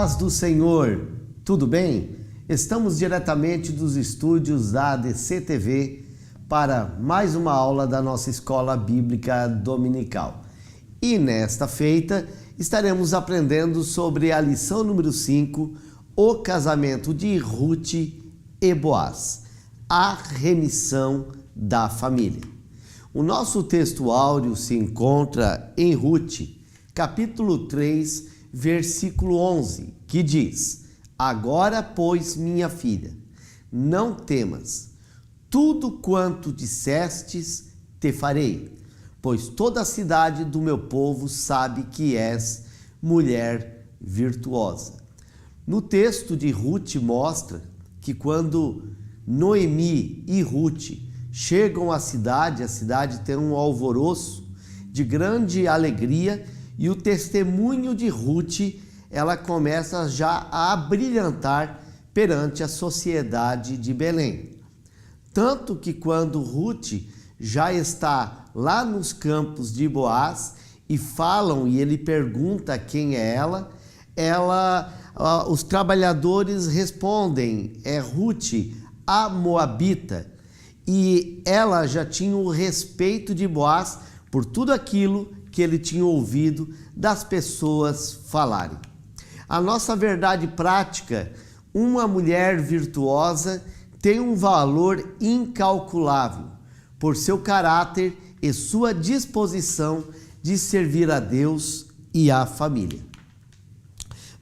paz do Senhor, tudo bem? Estamos diretamente dos estúdios da ADC TV para mais uma aula da nossa Escola Bíblica Dominical. E nesta feita estaremos aprendendo sobre a lição número 5, o casamento de Ruth e Boaz, a remissão da família. O nosso texto áureo se encontra em Ruth, capítulo 3, versículo 11, que diz: Agora, pois, minha filha, não temas, tudo quanto dissestes te farei, pois toda a cidade do meu povo sabe que és mulher virtuosa. No texto de Ruth mostra que quando Noemi e Ruth chegam à cidade, a cidade tem um alvoroço de grande alegria e o testemunho de Ruth, ela começa já a brilhantar perante a sociedade de Belém. Tanto que quando Ruth já está lá nos campos de Boaz e falam e ele pergunta quem é os trabalhadores respondem, é Ruth, a Moabita. E ela já tinha o respeito de Boaz por tudo aquilo que ele tinha ouvido das pessoas falarem. A nossa verdade prática, uma mulher virtuosa tem um valor incalculável por seu caráter e sua disposição de servir a Deus e à família.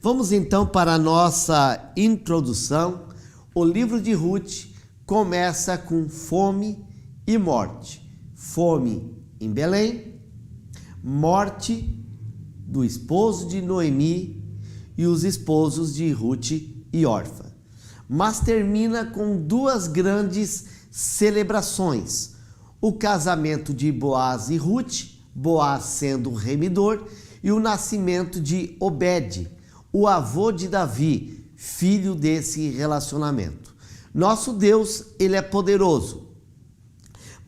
Vamos então para a nossa introdução. O livro de Ruth começa com fome e morte. Fome em Belém, morte do esposo de Noemi e os esposos de Ruth e Orfa. Mas termina com duas grandes celebrações: o casamento de Boaz e Ruth, Boaz sendo o remidor, e o nascimento de Obed, o avô de Davi, filho desse relacionamento. Nosso Deus, ele é poderoso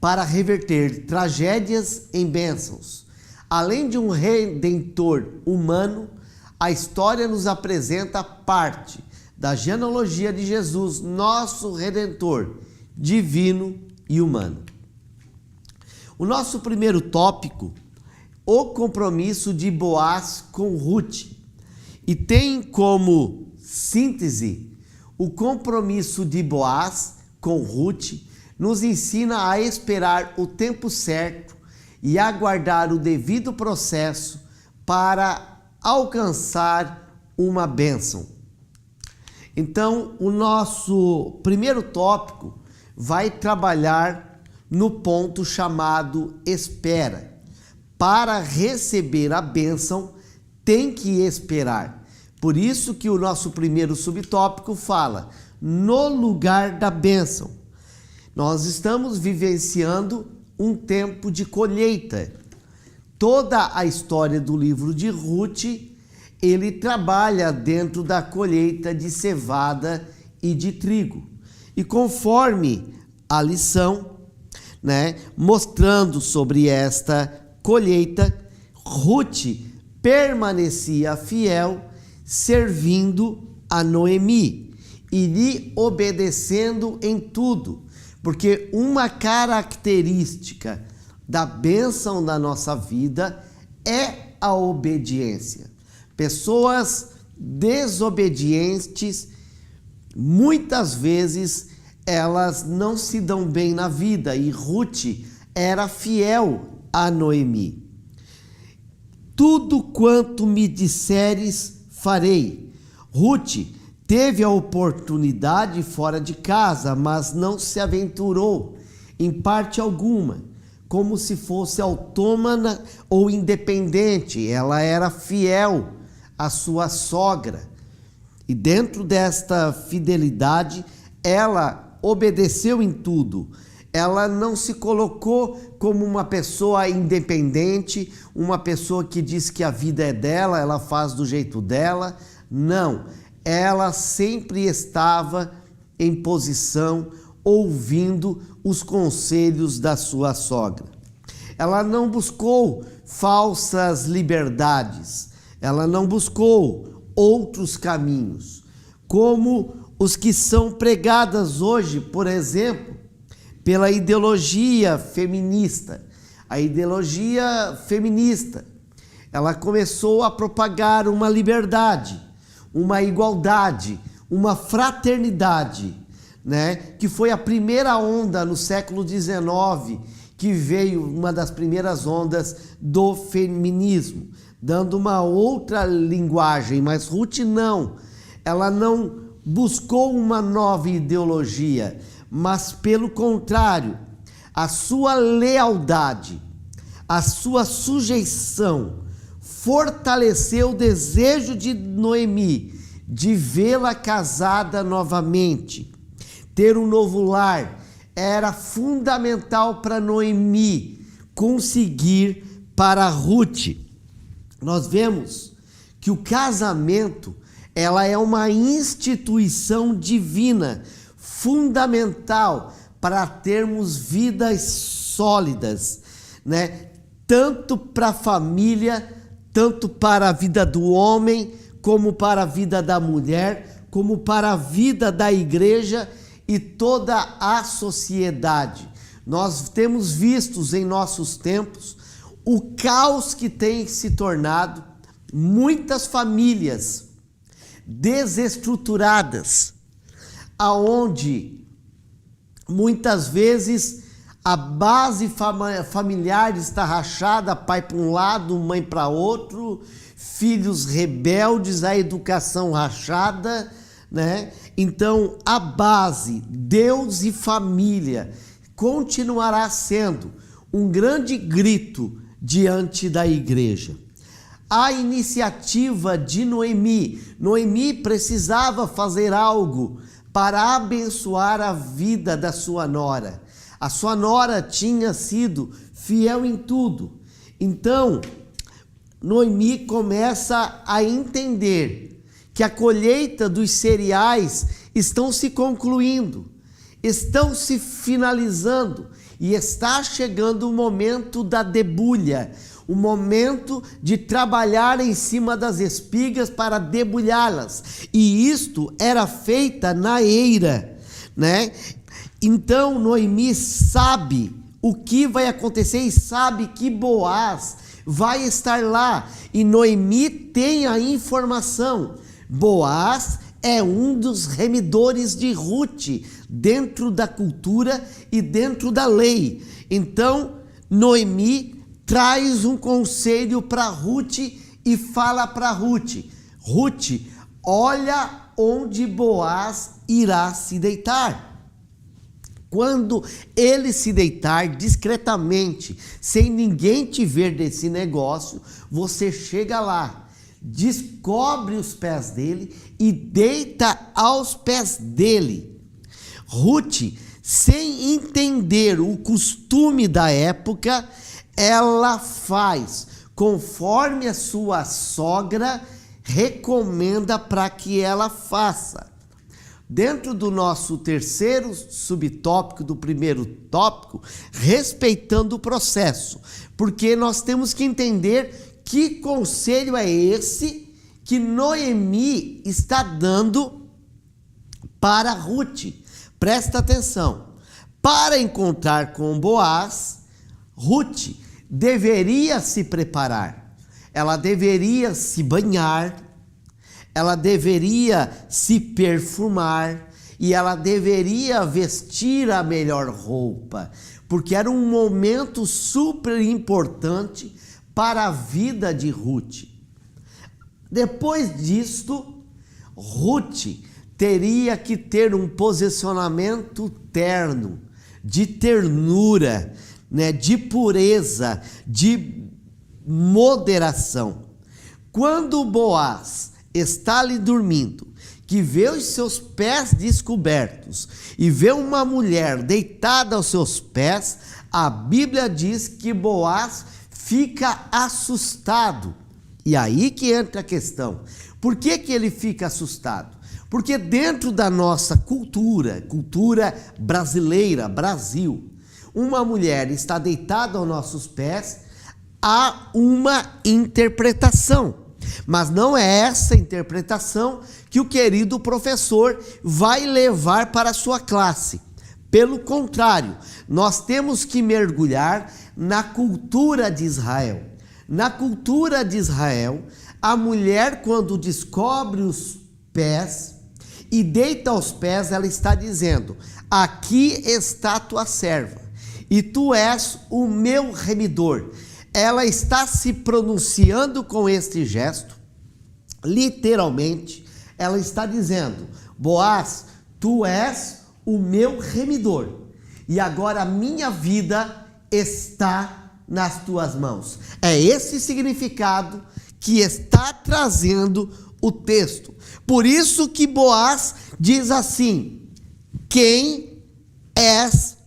para reverter tragédias em bênçãos. Além de um redentor humano, a história nos apresenta parte da genealogia de Jesus, nosso redentor divino e humano. O nosso primeiro tópico, o compromisso de Boaz com Ruth, e tem como síntese o compromisso de Boaz com Ruth nos ensina a esperar o tempo certo e aguardar o devido processo para alcançar uma bênção. Então, o nosso primeiro tópico vai trabalhar no ponto chamado espera. Para receber a bênção, tem que esperar. Por isso que o nosso primeiro subtópico fala no lugar da bênção. Nós estamos vivenciando um tempo de colheita. Toda a história do livro de Ruth, ele trabalha dentro da colheita de cevada e de trigo. E conforme a lição, mostrando sobre esta colheita, Ruth permanecia fiel, servindo a Noemi e lhe obedecendo em tudo, porque uma característica da bênção da nossa vida é a obediência. Pessoas desobedientes, muitas vezes, elas não se dão bem na vida, e Ruth era fiel a Noemi. Tudo quanto me disseres, farei. Ruth teve a oportunidade fora de casa, mas não se aventurou em parte alguma, como se fosse autônoma ou independente. Ela era fiel à sua sogra. E dentro desta fidelidade, ela obedeceu em tudo. Ela não se colocou como uma pessoa independente, uma pessoa que diz que a vida é dela, ela faz do jeito dela. Não, ela sempre estava em posição, ouvindo os conselhos da sua sogra. Ela não buscou falsas liberdades, ela não buscou outros caminhos, como os que são pregadas hoje, por exemplo, pela ideologia feminista. A ideologia feminista, ela começou a propagar uma liberdade, uma igualdade, uma fraternidade, né? Que foi a primeira onda no século XIX, que veio uma das primeiras ondas do feminismo, dando uma outra linguagem, mas Ruth não. Ela não buscou uma nova ideologia, mas pelo contrário, a sua lealdade, a sua sujeição fortaleceu o desejo de Noemi de vê-la casada novamente. Ter um novo lar era fundamental para Noemi conseguir para Ruth. Nós vemos que o casamento, ela é uma instituição divina, fundamental para termos vidas sólidas, né? Tanto para a família, tanto para a vida do homem, como para a vida da mulher, como para a vida da igreja e toda a sociedade. Nós temos visto em nossos tempos o caos que tem se tornado muitas famílias desestruturadas, aonde muitas vezes a base familiar está rachada, pai para um lado, mãe para outro, filhos rebeldes, a educação rachada, né? Então, a base, Deus e família, continuará sendo um grande grito diante da igreja. A iniciativa de Noemi. Noemi precisava fazer algo para abençoar a vida da sua nora. A sua nora tinha sido fiel em tudo. Então, Noemi começa a entender que a colheita dos cereais estão se concluindo, estão se finalizando e está chegando o momento da debulha, o momento de trabalhar em cima das espigas para debulhá-las. E isto era feita na eira, né? Então Noemi sabe o que vai acontecer e sabe que Boaz vai estar lá. E Noemi tem a informação. Boaz é um dos remidores de Ruth dentro da cultura e dentro da lei. Então Noemi traz um conselho para Ruth e fala para Ruth: Ruth, olha onde Boaz irá se deitar. Quando ele se deitar discretamente, sem ninguém te ver desse negócio, você chega lá, descobre os pés dele e deita aos pés dele. Ruth, sem entender o costume da época, ela faz conforme a sua sogra recomenda para que ela faça. Dentro do nosso terceiro subtópico, do primeiro tópico, respeitando o processo, porque nós temos que entender que conselho é esse que Noemi está dando para Ruth. Presta atenção. Para encontrar com Boaz, Ruth deveria se preparar, ela deveria se banhar, ela deveria se perfumar e ela deveria vestir a melhor roupa, porque era um momento super importante para a vida de Ruth. Depois disto, Ruth teria que ter um posicionamento terno, de ternura, né, de pureza, de moderação. Quando Boaz está ali dormindo, que vê os seus pés descobertos e vê uma mulher deitada aos seus pés, a Bíblia diz que Boaz fica assustado. E aí que entra a questão. Por que que ele fica assustado? Porque dentro da nossa cultura brasileira, Brasil, uma mulher está deitada aos nossos pés, há uma interpretação. Mas não é essa interpretação que o querido professor vai levar para a sua classe. Pelo contrário, nós temos que mergulhar na cultura de Israel. Na cultura de Israel, a mulher, quando descobre os pés e deita aos pés, ela está dizendo: aqui está a tua serva, e tu és o meu remidor. Ela está se pronunciando com este gesto, literalmente, ela está dizendo: Boaz, tu és o meu remidor, e agora a minha vida está nas tuas mãos. É esse significado que está trazendo o texto. Por isso que Boaz diz assim: quem és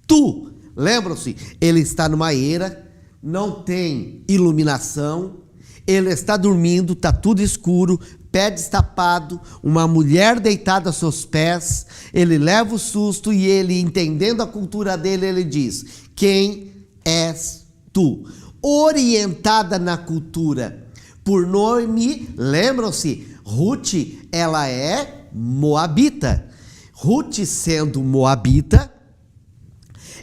tu? Lembram-se, ele está numa eira, não tem iluminação, ele está dormindo, está tudo escuro, pé destapado, uma mulher deitada aos seus pés. Ele leva o susto e ele, entendendo a cultura dele, ele diz: quem és tu? Orientada na cultura por Noemi. Lembram-se, Ruth, ela é moabita. Ruth, sendo moabita,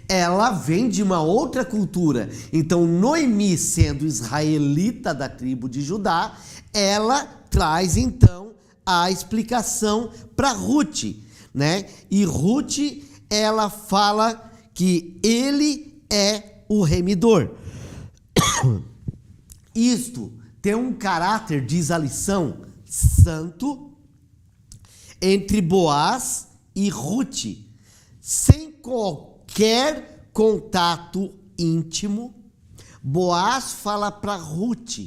ela vem de uma outra cultura. Então, Noemi, sendo israelita da tribo de Judá, ela traz então a explicação para Ruth, né? E Ruth, ela fala que ele é o remidor. Isto tem um caráter, diz a lição, santo entre Boaz e Ruth, sem qualquer contato íntimo. Boaz fala para Ruth: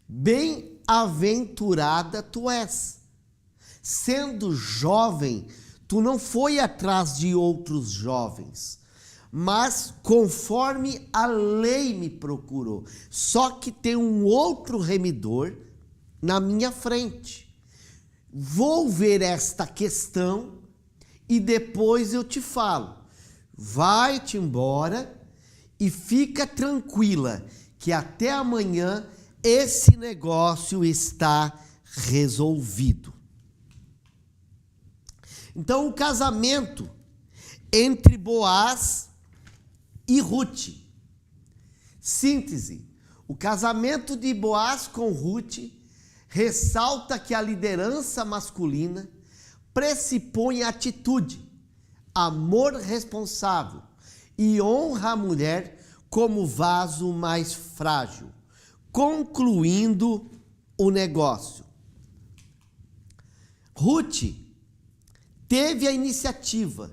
bem-aventurada tu és. Sendo jovem, tu não foi atrás de outros jovens, mas conforme a lei me procurou. Só que tem um outro remidor na minha frente. Vou ver esta questão e depois eu te falo. Vai-te embora e fica tranquila que até amanhã esse negócio está resolvido. Então, o casamento entre Boaz e Ruth. Síntese: o casamento de Boaz com Ruth ressalta que a liderança masculina pressupõe atitude, amor responsável e honra a mulher como vaso mais frágil, concluindo o negócio. Ruth teve a iniciativa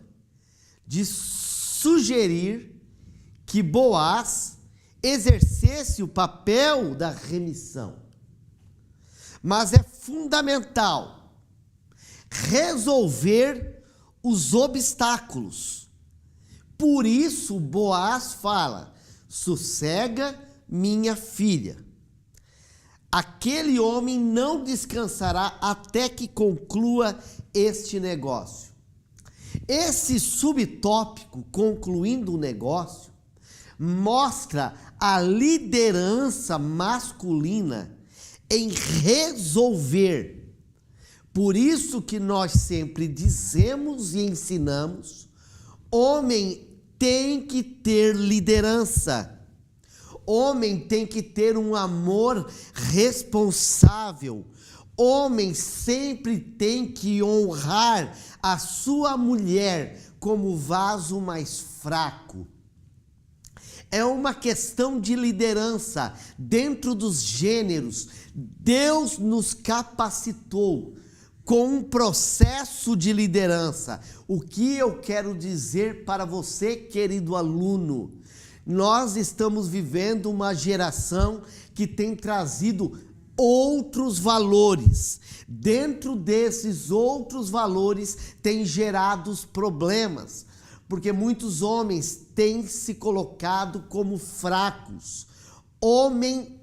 de sugerir que Boaz exercesse o papel da remissão. Mas é fundamental resolver os obstáculos. Por isso Boaz fala: sossega, minha filha. Aquele homem não descansará até que conclua este negócio. Esse subtópico, concluindo o negócio, mostra a liderança masculina em resolver. Por isso que nós sempre dizemos e ensinamos: homem tem que ter liderança. Homem tem que ter um amor responsável. Homem sempre tem que honrar a sua mulher como vaso mais fraco. É uma questão de liderança dentro dos gêneros. Deus nos capacitou com um processo de liderança. O que eu quero dizer para você, querido aluno? Nós estamos vivendo uma geração que tem trazido outros valores. Dentro desses outros valores tem gerado problemas, porque muitos homens têm se colocado como fracos. Homem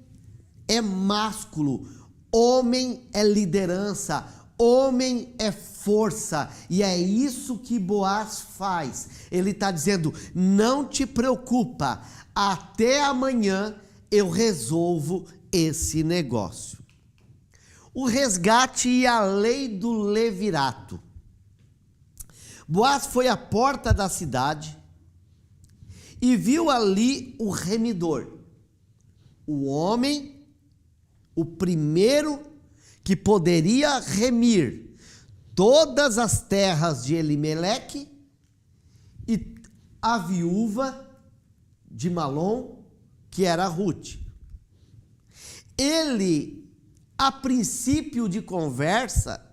é másculo, homem é liderança, homem é força, e é isso que Boaz faz. Ele está dizendo: não te preocupa, até amanhã eu resolvo esse negócio. o resgate e a lei do levirato. Boaz foi à porta da cidade e viu ali o remidor, o homem, o primeiro que poderia remir todas as terras de Elimeleque, e a viúva de Malom, que era Ruth. Ele, a princípio de conversa,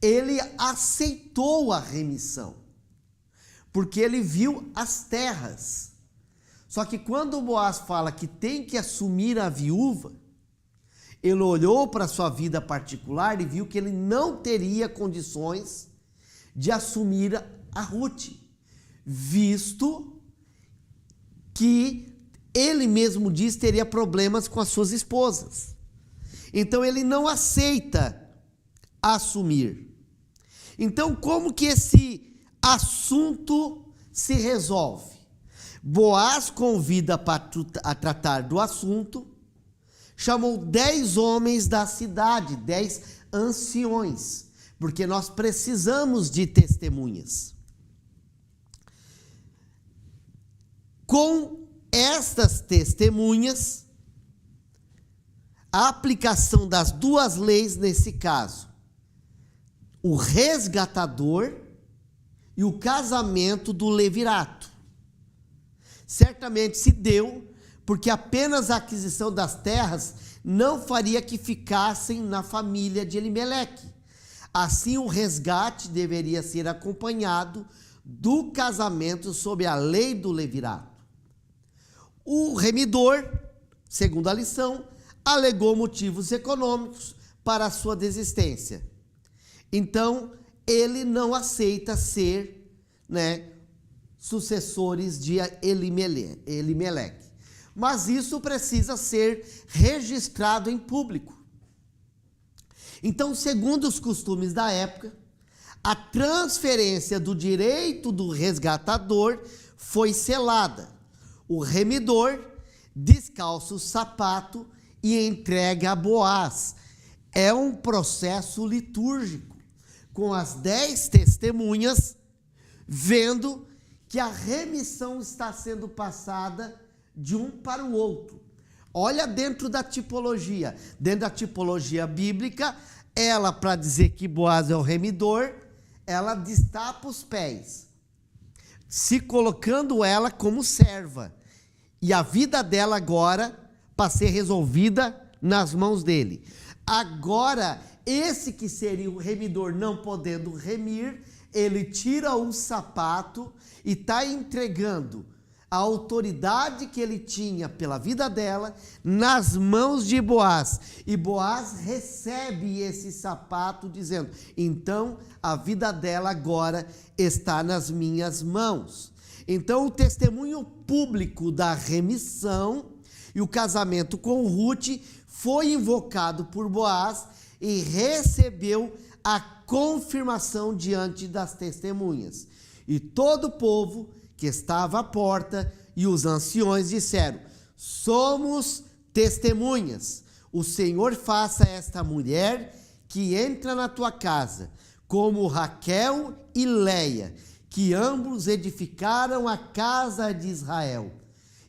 ele aceitou a remissão, porque ele viu as terras. Só que quando Boaz fala que tem que assumir a viúva, ele olhou para a sua vida particular e viu que ele não teria condições de assumir a Ruth, visto que ele mesmo diz teria problemas com as suas esposas. Então ele não aceita assumir. Então, como que esse assunto se resolve? Boaz convida a tratar do assunto, chamou 10 homens da cidade, 10 anciões, porque nós precisamos de testemunhas. Com estas testemunhas, a aplicação das duas leis nesse caso, o resgatador e o casamento do levirato, certamente se deu porque apenas a aquisição das terras não faria que ficassem na família de Elimeleque. Assim, o resgate deveria ser acompanhado do casamento sob a lei do levirato. O remidor, segundo a lição, alegou motivos econômicos para a sua desistência. Então, ele não aceita ser, sucessores de Elimeleque. Mas isso precisa ser registrado em público. Então, segundo os costumes da época, a transferência do direito do resgatador foi selada. O remidor descalça o sapato e entrega a Boaz. É um processo litúrgico, com as 10 testemunhas vendo que a remissão está sendo passada de um para o outro. Olha dentro da tipologia. Dentro da tipologia bíblica, ela, para dizer que Boaz é o remidor, ela destapa os pés, se colocando ela como serva. E a vida dela agora para ser resolvida nas mãos dele. Agora, esse que seria o remidor não podendo remir, ele tira o sapato e está entregando a autoridade que ele tinha pela vida dela nas mãos de Boaz. E Boaz recebe esse sapato dizendo: então a vida dela agora está nas minhas mãos. Então o testemunho público da remissão e o casamento com Ruth foi invocado por Boaz e recebeu a confirmação diante das testemunhas. E todo o povo que estava à porta e os anciões disseram: somos testemunhas. O Senhor faça esta mulher que entra na tua casa, como Raquel e Leia, que ambos edificaram a casa de Israel.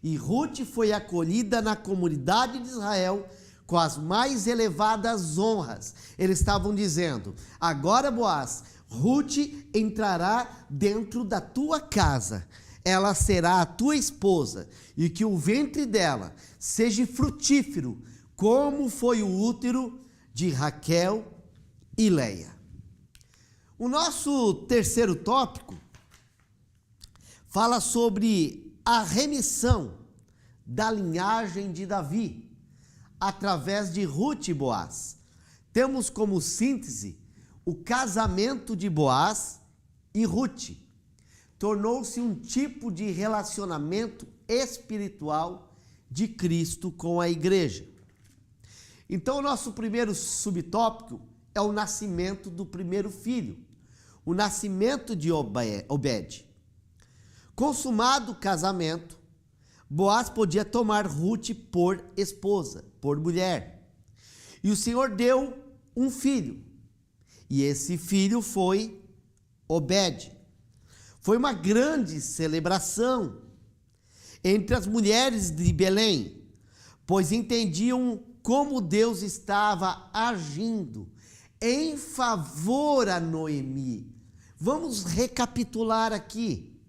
E Ruth foi acolhida na comunidade de Israel com as mais elevadas honras. Eles estavam dizendo: agora, Boaz, Ruth entrará dentro da tua casa, ela será a tua esposa, e que o ventre dela seja frutífero, como foi o útero de Raquel e Leia. O nosso terceiro tópico fala sobre a remissão da linhagem de Davi, através de Ruth e Boaz. Temos como síntese o casamento de Boaz e Ruth. Tornou-se um tipo de relacionamento espiritual de Cristo com a igreja. Então, o nosso primeiro subtópico é o nascimento do primeiro filho, o nascimento de Obed. Consumado o casamento, Boaz podia tomar Ruth por esposa, por mulher. E o Senhor deu um filho. E esse filho foi Obed. Foi uma grande celebração entre as mulheres de Belém, pois entendiam como Deus estava agindo em favor a Noemi. Vamos recapitular aqui.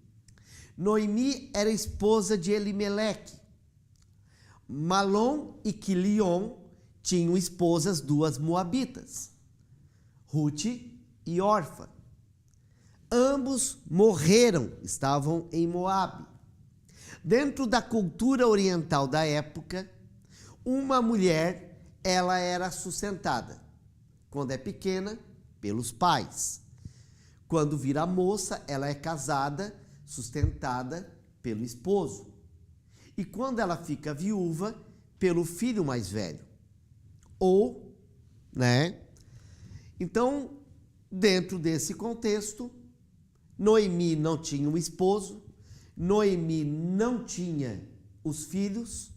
Noemi era esposa de Elimeleque. Malom e Quilion tinham esposas duas moabitas, Ruth e Orfa. Ambos morreram, estavam em Moabe. Dentro da cultura oriental da época, uma mulher, ela era sustentada, quando é pequena, pelos pais. Quando vira moça, ela é casada, sustentada pelo esposo. E quando ela fica viúva, pelo filho mais velho. Então, dentro desse contexto, Noemi não tinha um esposo, Noemi não tinha os filhos,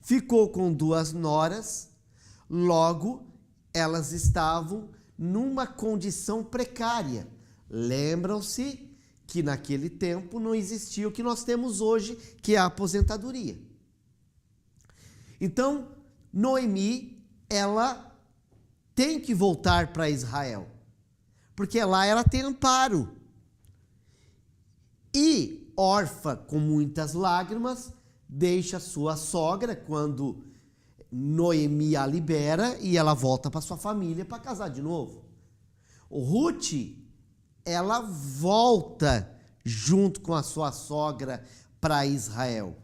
ficou com duas noras, logo elas estavam numa condição precária. Lembram-se que naquele tempo não existia o que nós temos hoje, que é a aposentadoria. Então, Noemi, ela tem que voltar para Israel, porque lá ela tem amparo. E Orfa, com muitas lágrimas, deixa sua sogra quando Noemi a libera e ela volta para sua família para casar de novo. O Ruth, ela volta junto com a sua sogra para Israel.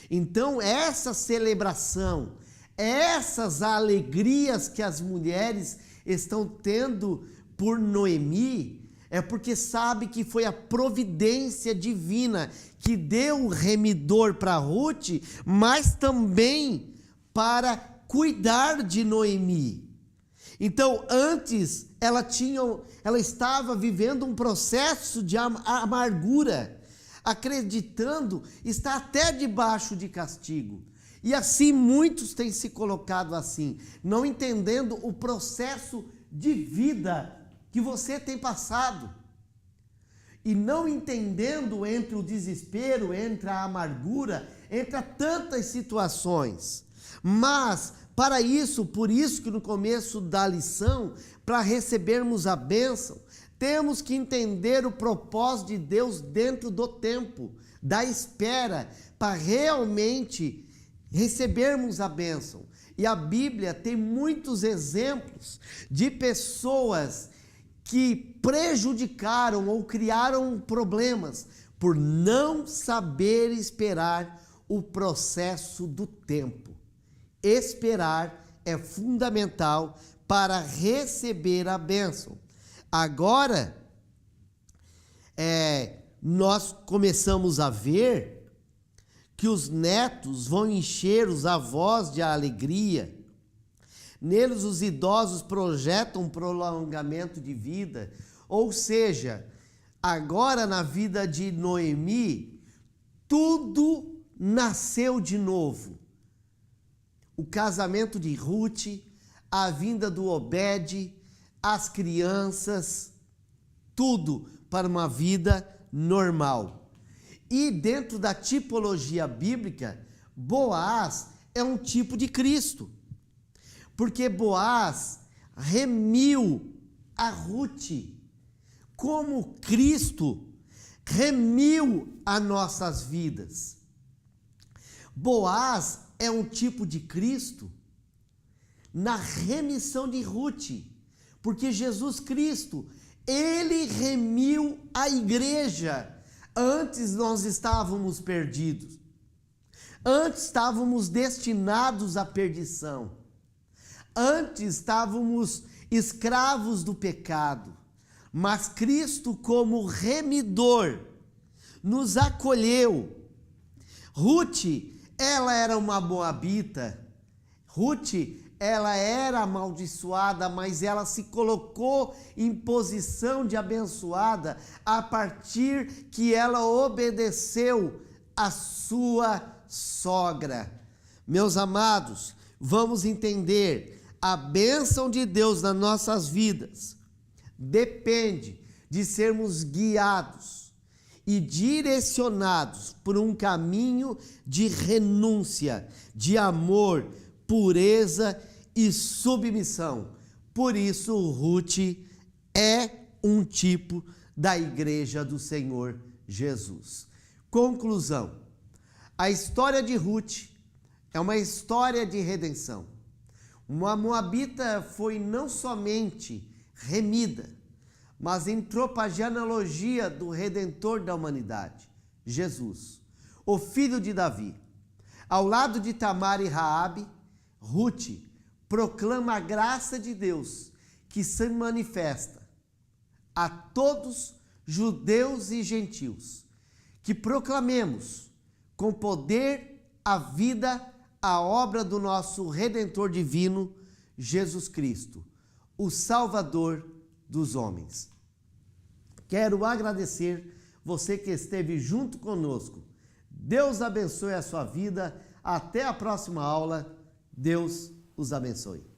Então, essa celebração, essas alegrias que as mulheres estão tendo por Noemi, é porque sabe que foi a providência divina que deu o remidor para Ruth, mas também para cuidar de Noemi. Então, antes, ela estava vivendo um processo de amargura, acreditando estar até debaixo de castigo. E assim muitos têm se colocado assim, não entendendo o processo de vida que você tem passado. E não entendendo entre o desespero, entre a amargura, entre tantas situações. Mas, para isso, por isso que no começo da lição, para recebermos a bênção, temos que entender o propósito de Deus dentro do tempo, da espera, para realmente recebermos a bênção. E a Bíblia tem muitos exemplos de pessoas que prejudicaram ou criaram problemas por não saber esperar o processo do tempo. Esperar é fundamental para receber a bênção. Agora, nós começamos a ver que os netos vão encher os avós de alegria. Neles os idosos projetam um prolongamento de vida. Ou seja, agora na vida de Noemi, tudo nasceu de novo. O casamento de Ruth, a vinda do Obed, as crianças, tudo para uma vida normal. E dentro da tipologia bíblica, Boaz é um tipo de Cristo. Porque Boaz remiu a Ruth, como Cristo remiu as nossas vidas. Boaz é um tipo de Cristo na remissão de Ruth, porque Jesus Cristo, ele remiu a igreja. Antes nós estávamos perdidos, antes estávamos destinados à perdição. Antes estávamos escravos do pecado, mas Cristo, como remidor, nos acolheu. Ruth, ela era uma moabita. Ruth, ela era amaldiçoada, mas ela se colocou em posição de abençoada a partir que ela obedeceu a sua sogra. Meus amados, vamos entender, a bênção de Deus nas nossas vidas depende de sermos guiados e direcionados por um caminho de renúncia, de amor, pureza e submissão. Por isso, Ruth é um tipo da igreja do Senhor Jesus. Conclusão: a história de Ruth é uma história de redenção. Uma moabita foi não somente remida, mas entrou para a genealogia do Redentor da humanidade, Jesus, o filho de Davi. Ao lado de Tamar e Raabe, Ruth proclama a graça de Deus que se manifesta a todos, judeus e gentios, que proclamemos com poder a vida, a obra do nosso Redentor divino, Jesus Cristo, o Salvador dos homens. Quero agradecer você que esteve junto conosco. Deus abençoe a sua vida. Até a próxima aula. Deus os abençoe.